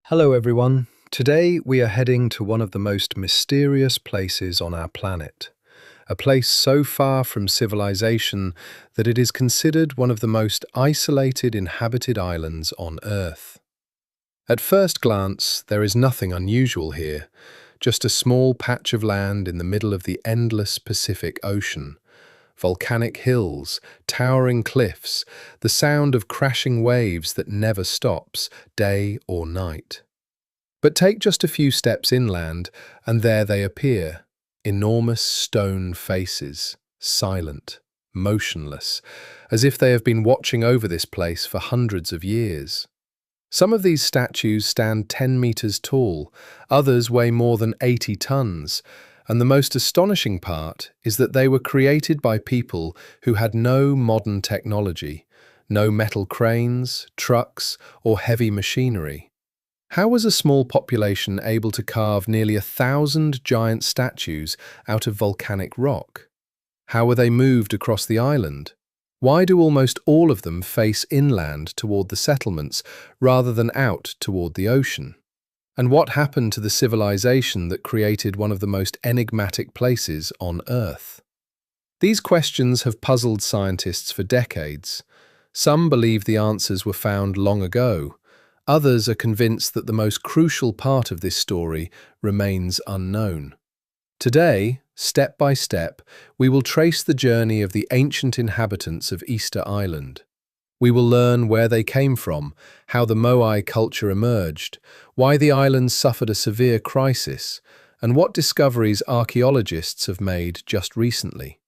Hello everyone. Today we are heading to one of the most mysterious places on our planet. A place so far from civilization that it is considered one of the most isolated inhabited islands on Earth. At first glance, there is nothing unusual here, just a small patch of land in the middle of the endless Pacific Ocean. Volcanic hills, towering cliffs, the sound of crashing waves that never stops, day or night. But take just a few steps inland, and there they appear, enormous stone faces, silent, motionless, as if they have been watching over this place for hundreds of years. Some of these statues stand 10 meters tall, others weigh more than 80 tons, and the most astonishing part is that they were created by people who had no modern technology, no metal cranes, trucks, or heavy machinery. How was a small population able to carve nearly 1,000 giant statues out of volcanic rock? How were they moved across the island? Why do almost all of them face inland toward the settlements rather than out toward the ocean? And what happened to the civilization that created one of the most enigmatic places on Earth? These questions have puzzled scientists for decades. Some believe the answers were found long ago. Others are convinced that the most crucial part of this story remains unknown. Today, step by step, we will trace the journey of the ancient inhabitants of Easter Island. We will learn where they came from, how the Moai culture emerged, why the island suffered a severe crisis, and what discoveries archaeologists have made just recently.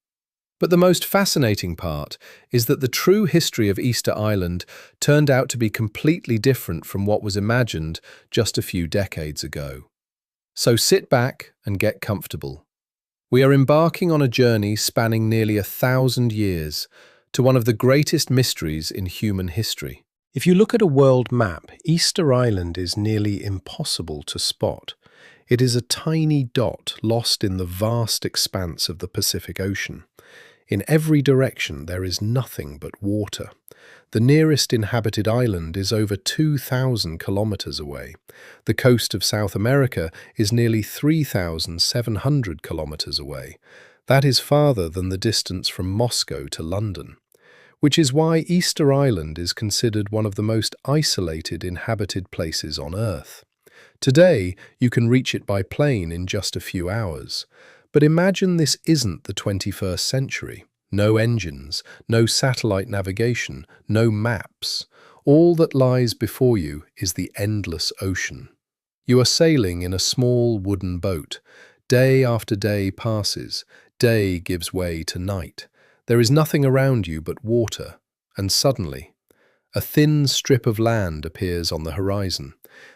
But the most fascinating part is that the true history of Easter Island turned out to be completely different from what was imagined just a few decades ago. So sit back and get comfortable. We are embarking on a journey spanning nearly 1,000 years, to one of the greatest mysteries in human history. If you look at a world map, Easter Island is nearly impossible to spot. It is a tiny dot lost in the vast expanse of the Pacific Ocean. In every direction there is nothing but water. The nearest inhabited island is over 2,000 kilometers away. The coast of South America is nearly 3,700 kilometers away. That is farther than the distance from Moscow to London, which is why Easter Island is considered one of the most isolated inhabited places on Earth. Today, you can reach it by plane in just a few hours. But imagine this isn't the 21st century. No engines, no satellite navigation, no maps. All that lies before you is the endless ocean. You are sailing in a small wooden boat. Day after day passes. Day gives way to night. There is nothing around you but water, and suddenly, a thin strip of land appears on the horizon.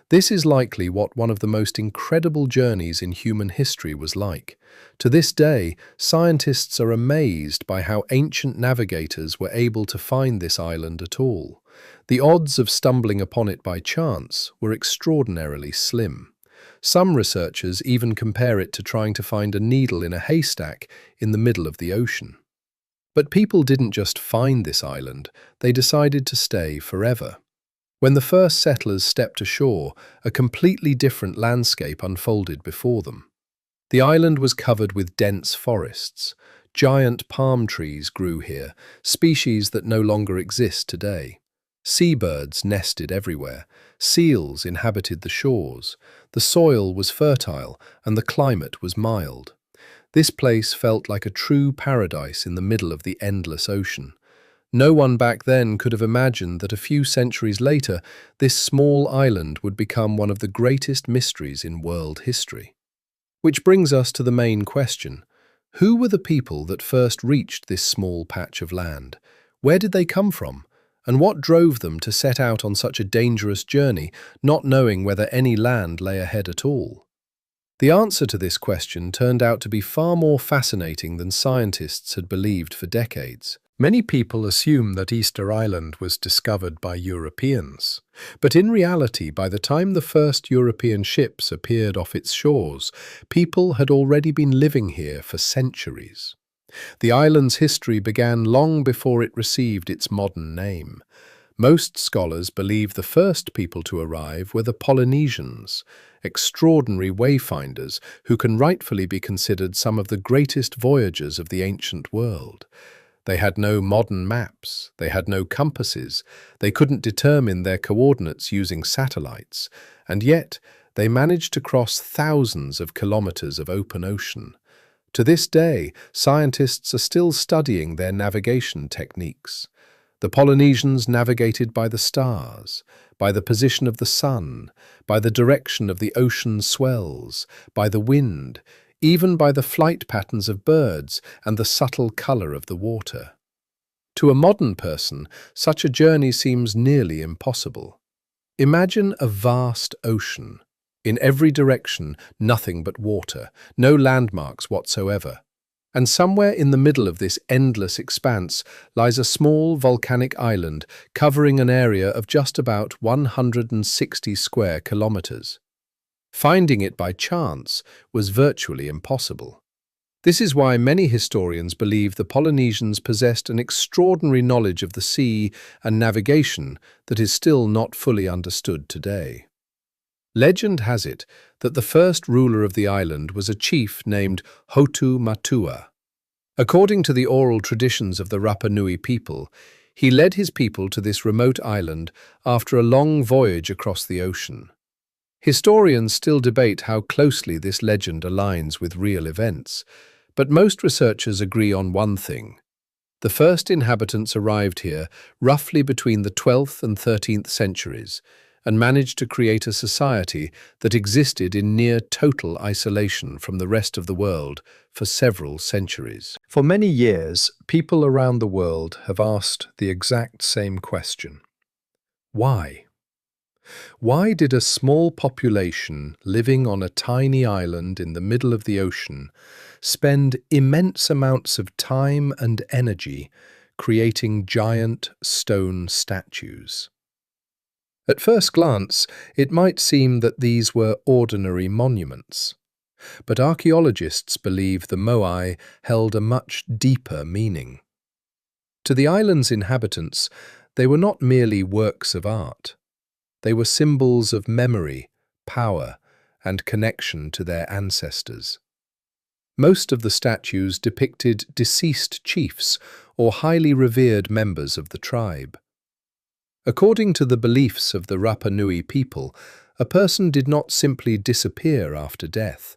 This is likely what one of the most incredible journeys in human history was like. To this day, scientists are amazed by how ancient navigators were able to find this island at all. The odds of stumbling upon it by chance were extraordinarily slim. Some researchers even compare it to trying to find a needle in a haystack in the middle of the ocean. But people didn't just find this island, they decided to stay forever. When the first settlers stepped ashore, a completely different landscape unfolded before them. The island was covered with dense forests. Giant palm trees grew here, species that no longer exist today. Seabirds nested everywhere. Seals inhabited the shores. The soil was fertile, and the climate was mild. This place felt like a true paradise in the middle of the endless ocean. No one back then could have imagined that a few centuries later, this small island would become one of the greatest mysteries in world history. Which brings us to the main question. Who were the people that first reached this small patch of land? Where did they come from? And what drove them to set out on such a dangerous journey, not knowing whether any land lay ahead at all? The answer to this question turned out to be far more fascinating than scientists had believed for decades. Many people assume that Easter Island was discovered by Europeans. But in reality, by the time the first European ships appeared off its shores, people had already been living here for centuries. The island's history began long before it received its modern name. Most scholars believe the first people to arrive were the Polynesians, extraordinary wayfinders who can rightfully be considered some of the greatest voyagers of the ancient world. They had no modern maps, they had no compasses, they couldn't determine their coordinates using satellites, and yet they managed to cross thousands of kilometers of open ocean. To this day, scientists are still studying their navigation techniques. The Polynesians navigated by the stars, by the position of the sun, by the direction of the ocean swells, by the wind, even by the flight patterns of birds and the subtle colour of the water. To a modern person, such a journey seems nearly impossible. Imagine a vast ocean. In every direction, nothing but water, no landmarks whatsoever. And somewhere in the middle of this endless expanse lies a small volcanic island covering an area of just about 160 square kilometers. Finding it by chance was virtually impossible. This is why many historians believe the Polynesians possessed an extraordinary knowledge of the sea and navigation that is still not fully understood today. Legend has it that the first ruler of the island was a chief named Hotu Matua. According to the oral traditions of the Rapa Nui people, he led his people to this remote island after a long voyage across the ocean. Historians still debate how closely this legend aligns with real events, but most researchers agree on one thing. The first inhabitants arrived here roughly between the 12th and 13th centuries, and managed to create a society that existed in near total isolation from the rest of the world for several centuries. For many years, people around the world have asked the exact same question. Why? Why did a small population living on a tiny island in the middle of the ocean spend immense amounts of time and energy creating giant stone statues? At first glance, it might seem that these were ordinary monuments, but archaeologists believe the Moai held a much deeper meaning. To the island's inhabitants, they were not merely works of art. They were symbols of memory, power, and connection to their ancestors. Most of the statues depicted deceased chiefs or highly revered members of the tribe. According to the beliefs of the Rapa Nui people, a person did not simply disappear after death.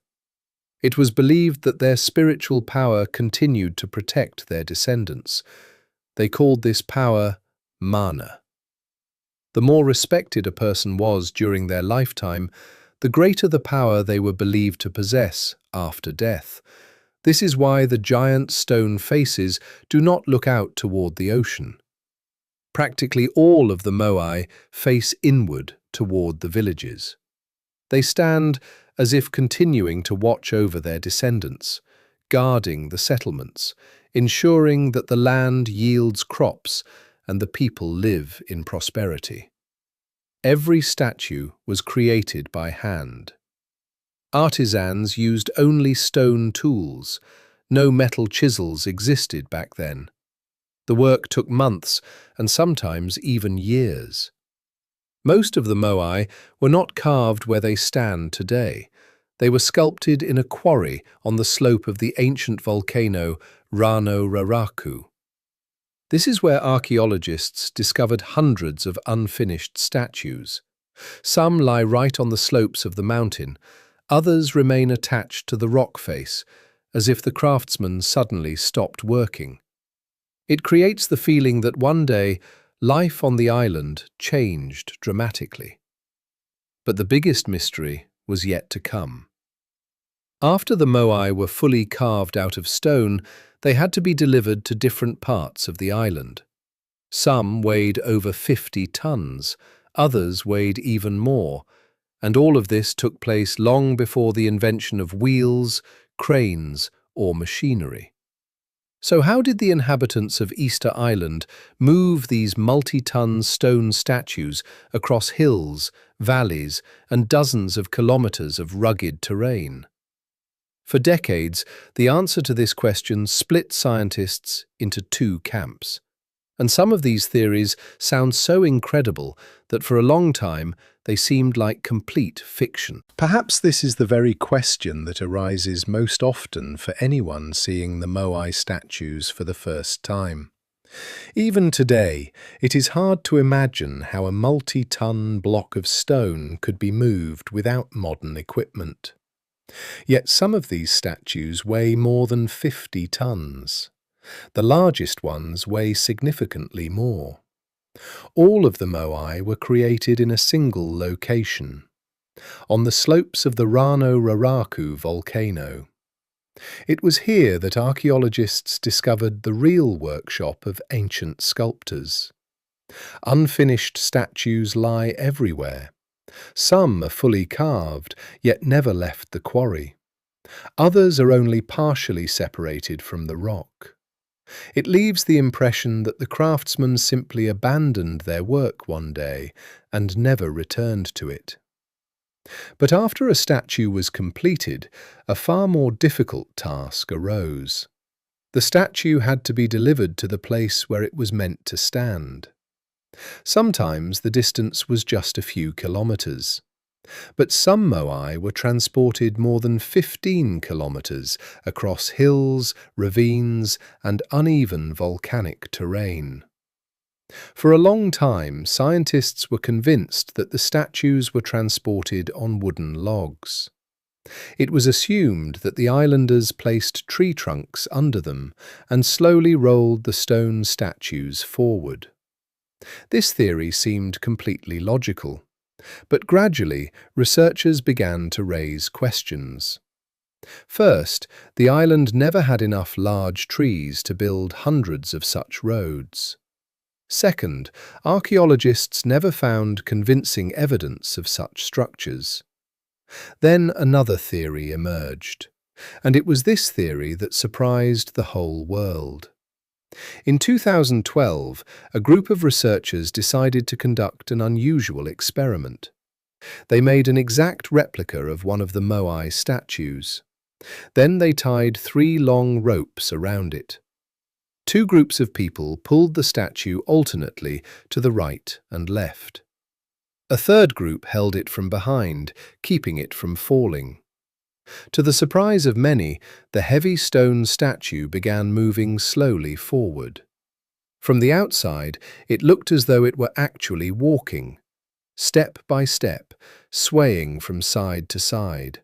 It was believed that their spiritual power continued to protect their descendants. They called this power mana. The more respected a person was during their lifetime, the greater the power they were believed to possess after death. This is why the giant stone faces do not look out toward the ocean. Practically all of the Moai face inward toward the villages. They stand as if continuing to watch over their descendants, guarding the settlements, ensuring that the land yields crops and the people live in prosperity. Every statue was created by hand. Artisans used only stone tools. No metal chisels existed back then. The work took months and sometimes even years. Most of the Moai were not carved where they stand today. They were sculpted in a quarry on the slope of the ancient volcano Rano Raraku. This is where archaeologists discovered hundreds of unfinished statues. Some lie right on the slopes of the mountain, others remain attached to the rock face, as if the craftsmen suddenly stopped working. It creates the feeling that one day, life on the island changed dramatically. But the biggest mystery was yet to come. After the Moai were fully carved out of stone, they had to be delivered to different parts of the island. Some weighed over 50 tons, others weighed even more, and all of this took place long before the invention of wheels, cranes, or machinery. So how did the inhabitants of Easter Island move these multi-ton stone statues across hills, valleys, and dozens of kilometers of rugged terrain? For decades, the answer to this question split scientists into two camps. And some of these theories sound so incredible that for a long time they seemed like complete fiction. Perhaps this is the very question that arises most often for anyone seeing the Moai statues for the first time. Even today, it is hard to imagine how a multi-ton block of stone could be moved without modern equipment. Yet some of these statues weigh more than 50 tons. The largest ones weigh significantly more. All of the Moai were created in a single location, on the slopes of the Rano Raraku volcano. It was here that archaeologists discovered the real workshop of ancient sculptors. Unfinished statues lie everywhere. Some are fully carved, yet never left the quarry. Others are only partially separated from the rock. It leaves the impression that the craftsmen simply abandoned their work one day and never returned to it. But after a statue was completed, a far more difficult task arose. The statue had to be delivered to the place where it was meant to stand. Sometimes the distance was just a few kilometers. But some Moai were transported more than 15 kilometers across hills, ravines, and uneven volcanic terrain. For a long time, scientists were convinced that the statues were transported on wooden logs. It was assumed that the islanders placed tree trunks under them and slowly rolled the stone statues forward. This theory seemed completely logical. But gradually, researchers began to raise questions. First, the island never had enough large trees to build hundreds of such roads. Second, archaeologists never found convincing evidence of such structures. Then another theory emerged, and it was this theory that surprised the whole world. In 2012, a group of researchers decided to conduct an unusual experiment. They made an exact replica of one of the Moai statues. Then they tied 3 long ropes around it. 2 groups of people pulled the statue alternately to the right and left. A third group held it from behind, keeping it from falling. To the surprise of many, the heavy stone statue began moving slowly forward. From the outside, it looked as though it were actually walking, step by step, swaying from side to side,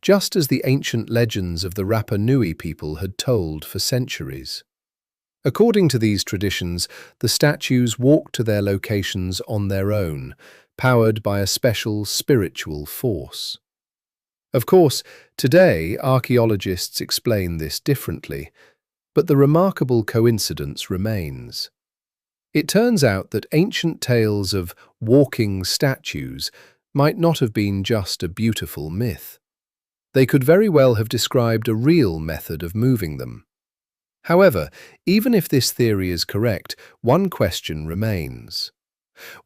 just as the ancient legends of the Rapa Nui people had told for centuries. According to these traditions, the statues walked to their locations on their own, powered by a special spiritual force. Of course, today archaeologists explain this differently, but the remarkable coincidence remains. It turns out that ancient tales of walking statues might not have been just a beautiful myth. They could very well have described a real method of moving them. However, even if this theory is correct, one question remains.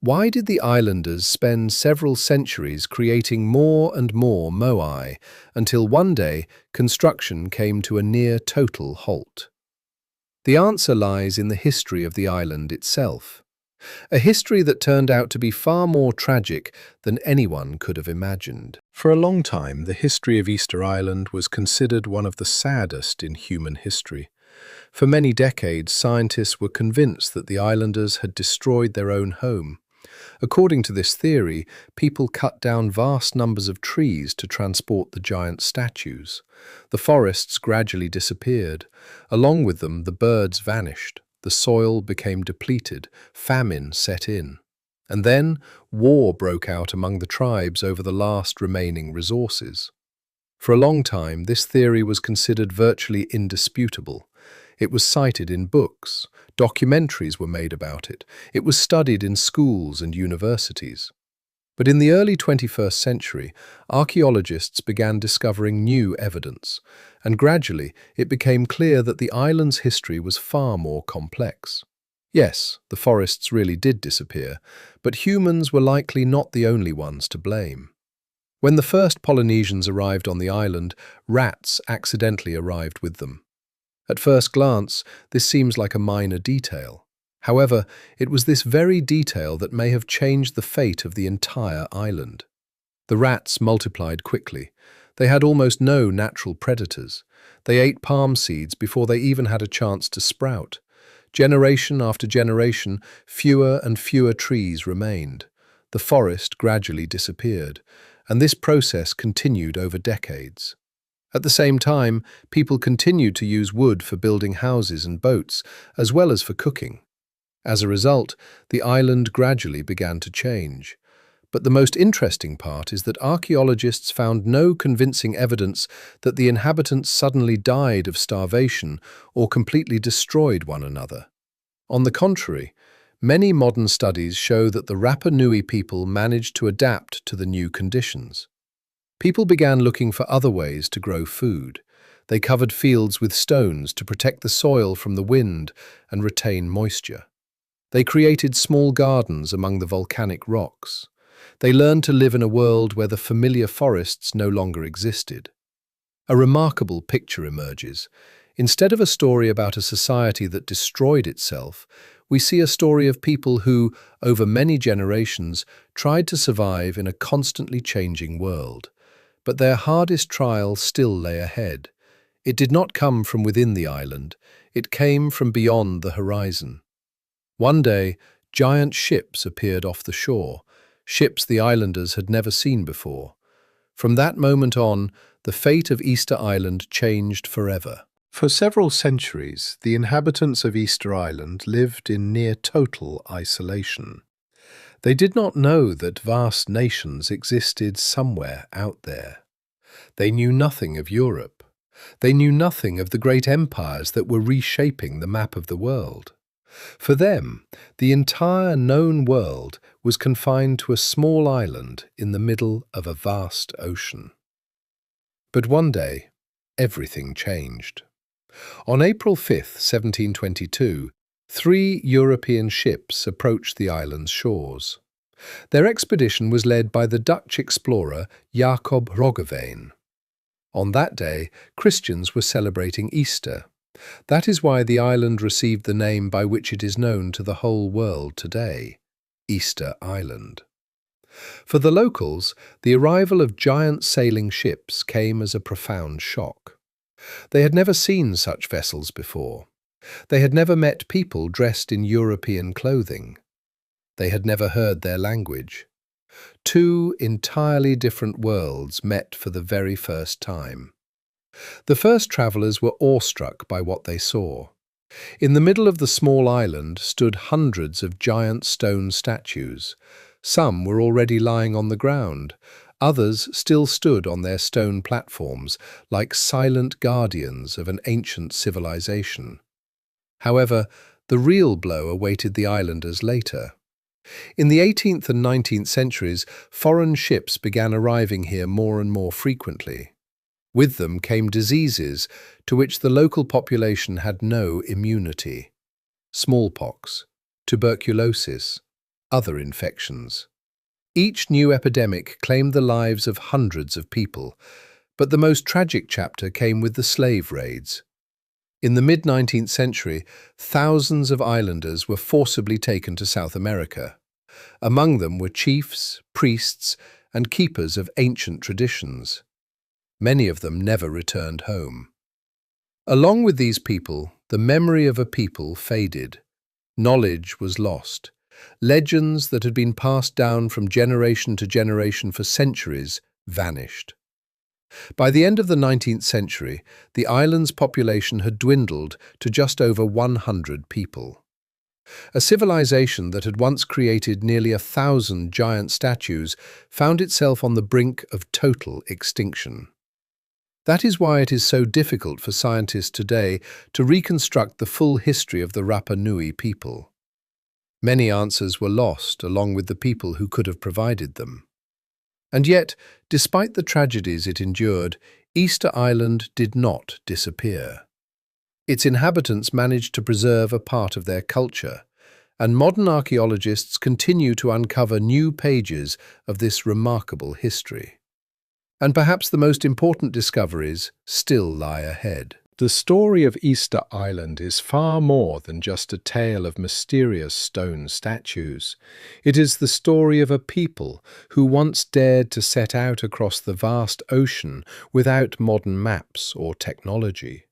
Why did the islanders spend several centuries creating more and more Moai until one day construction came to a near-total halt? The answer lies in the history of the island itself, a history that turned out to be far more tragic than anyone could have imagined. For a long time, the history of Easter Island was considered one of the saddest in human history. For many decades, scientists were convinced that the islanders had destroyed their own home. According to this theory, people cut down vast numbers of trees to transport the giant statues. The forests gradually disappeared. Along with them, the birds vanished. The soil became depleted. Famine set in. And then, war broke out among the tribes over the last remaining resources. For a long time, this theory was considered virtually indisputable. It was cited in books, documentaries were made about it, it was studied in schools and universities. But in the early 21st century, archaeologists began discovering new evidence, and gradually it became clear that the island's history was far more complex. Yes, the forests really did disappear, but humans were likely not the only ones to blame. When the first Polynesians arrived on the island, rats accidentally arrived with them. At first glance, this seems like a minor detail. However, it was this very detail that may have changed the fate of the entire island. The rats multiplied quickly. They had almost no natural predators. They ate palm seeds before they even had a chance to sprout. Generation after generation, fewer and fewer trees remained. The forest gradually disappeared, and this process continued over decades. At the same time, people continued to use wood for building houses and boats, as well as for cooking. As a result, the island gradually began to change. But the most interesting part is that archaeologists found no convincing evidence that the inhabitants suddenly died of starvation or completely destroyed one another. On the contrary, many modern studies show that the Rapa Nui people managed to adapt to the new conditions. People began looking for other ways to grow food. They covered fields with stones to protect the soil from the wind and retain moisture. They created small gardens among the volcanic rocks. They learned to live in a world where the familiar forests no longer existed. A remarkable picture emerges. Instead of a story about a society that destroyed itself, we see a story of people who, over many generations, tried to survive in a constantly changing world. But their hardest trial still lay ahead. It did not come from within the island. It came from beyond the horizon. One day, giant ships appeared off the shore, ships the islanders had never seen before. From that moment on, the fate of Easter Island changed forever. For several centuries, the inhabitants of Easter Island lived in near total isolation. They did not know that vast nations existed somewhere out there. They knew nothing of Europe. They knew nothing of the great empires that were reshaping the map of the world. For them, the entire known world was confined to a small island in the middle of a vast ocean. But one day, everything changed. On April 5, 1722, 3 European ships approached the island's shores. Their expedition was led by the Dutch explorer Jacob Roggeveen. On that day, Christians were celebrating Easter. That is why the island received the name by which it is known to the whole world today, Easter Island. For the locals, the arrival of giant sailing ships came as a profound shock. They had never seen such vessels before. They had never met people dressed in European clothing. They had never heard their language. 2 entirely different worlds met for the very first time. The first travellers were awestruck by what they saw. In the middle of the small island stood hundreds of giant stone statues. Some were already lying on the ground. Others still stood on their stone platforms, like silent guardians of an ancient civilization. However, the real blow awaited the islanders later. In the 18th and 19th centuries, foreign ships began arriving here more and more frequently. With them came diseases to which the local population had no immunity: smallpox, tuberculosis, other infections. Each new epidemic claimed the lives of hundreds of people, but the most tragic chapter came with the slave raids. In the mid-19th century, thousands of islanders were forcibly taken to South America. Among them were chiefs, priests, and keepers of ancient traditions. Many of them never returned home. Along with these people, the memory of a people faded. Knowledge was lost. Legends that had been passed down from generation to generation for centuries vanished. By the end of the 19th century, the island's population had dwindled to just over 100 people. A civilization that had once created nearly 1,000 giant statues found itself on the brink of total extinction. That is why it is so difficult for scientists today to reconstruct the full history of the Rapa Nui people. Many answers were lost, along with the people who could have provided them. And yet, despite the tragedies it endured, Easter Island did not disappear. Its inhabitants managed to preserve a part of their culture, and modern archaeologists continue to uncover new pages of this remarkable history. And perhaps the most important discoveries still lie ahead. The story of Easter Island is far more than just a tale of mysterious stone statues. It is the story of a people who once dared to set out across the vast ocean without modern maps or technology.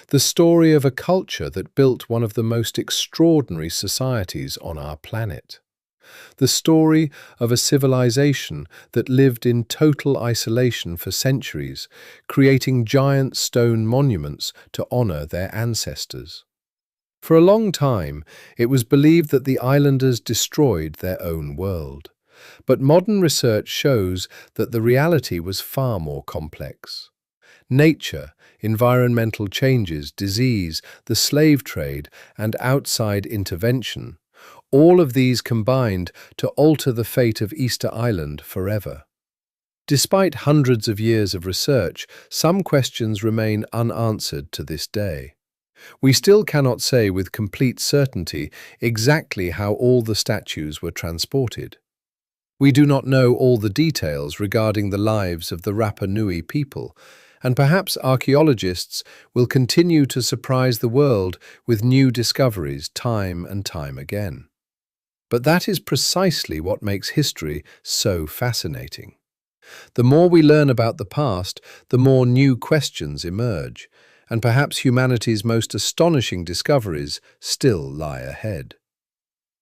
The story of a culture that built one of the most extraordinary societies on our planet. The story of a civilization that lived in total isolation for centuries, creating giant stone monuments to honor their ancestors. For a long time, it was believed that the islanders destroyed their own world. But modern research shows that the reality was far more complex. Nature, environmental changes, disease, the slave trade, and outside intervention, all of these combined to alter the fate of Easter Island forever. Despite hundreds of years of research, some questions remain unanswered to this day. We still cannot say with complete certainty exactly how all the statues were transported. We do not know all the details regarding the lives of the Rapa Nui people, and perhaps archaeologists will continue to surprise the world with new discoveries time and time again. But that is precisely what makes history so fascinating. The more we learn about the past, the more new questions emerge, and perhaps humanity's most astonishing discoveries still lie ahead.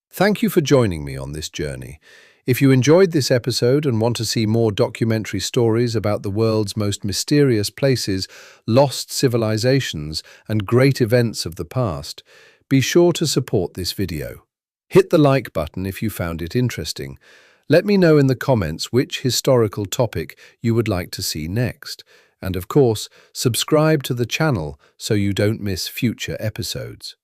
Thank you for joining me on this journey. If you enjoyed this episode and want to see more documentary stories about the world's most mysterious places, lost civilizations, and great events of the past, be sure to support this video. Hit the like button if you found it interesting. Let me know in the comments which historical topic you would like to see next. And of course, subscribe to the channel so you don't miss future episodes.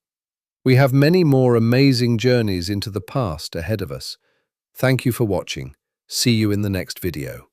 We have many more amazing journeys into the past ahead of us. Thank you for watching. See you in the next video.